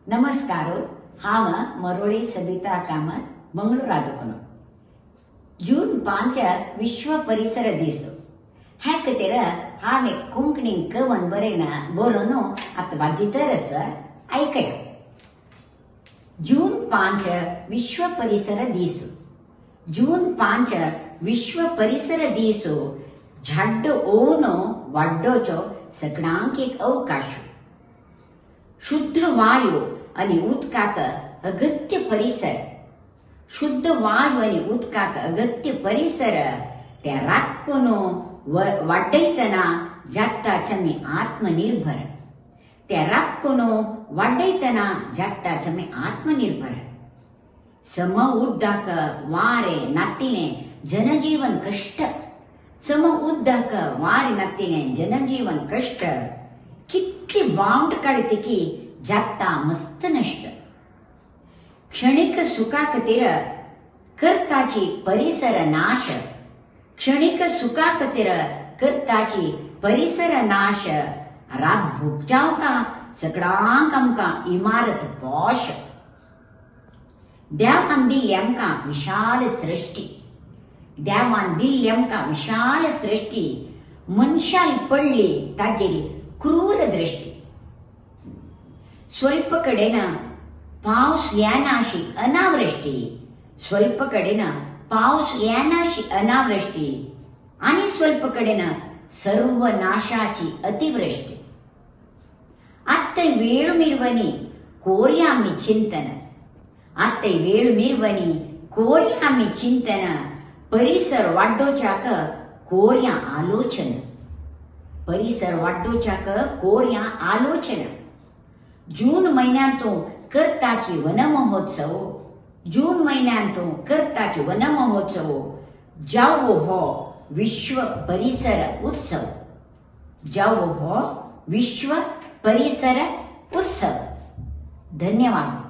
नमस्कार हाव मरोळी सबिता कामत मंगळूरादुकनो जून 5 विश्व परिसर दिवस हेकतेर हावे कोंकणी कवन बरेना बोलोनो आत वाजितरस ऐकय जून 5 विश्व परिसर दिवस जून 5 विश्व परिसर दिवस झाड ओनो वाडोचो सगळ्यांक एक अवकाश शुद्ध वायू आणि उदकाक अगत्य परिसर शुद्ध वायू आणि उदकाक अगत्य परिसर त्या राखून वाडयतना जाताचमी आत्मनिर्भर त्या राखून वाडयतना जाताचमी आत्मनिर्भर सम उद्दाक वारे नातिले जनजीवन कष्ट सम उद्दाक वारे नातिले जनजीवन कष्ट कितली वावट काळतिकी जाता मस्त नष्ट क्षणिक सुखा खातीर करताची परिसर नाश क्षणिक सुखा खातीर करताची परिसर नाश राब भुगचावका सगळ्यांक आमकां इमारत पॉश देवान दिल्ली आमकां विशाल सृष्टी देवान दिल्ली आमकां विशाल सृष्टी मनशाल पडली ताजेर क्रूर दृष्टी स्वल्प कडेन पावस येनाशी अनावृष्टी स्वल्प कडेन पावस येनाशी अनावृष्टी आणि स्वल्प कडेन सर्वनाशाची अतिवृष्टी आत्ते वेळु मिरवनी कोर्या आमी चिंतन आत्ते वेळु मिरवनी कोर्या आमी चिंतन परिसर वाडोवच्याक कोर्या आलोचन परिसर वाडोवच्याक कोर्या आलोचना जून महिन्यांतूं करताची वन महोत्सव जून महिन्यांतूं करताची वन महोत्सव जावो हो विश्व परिसर उत्सव जावो हो विश्व परिसर उत्सव धन्यवाद।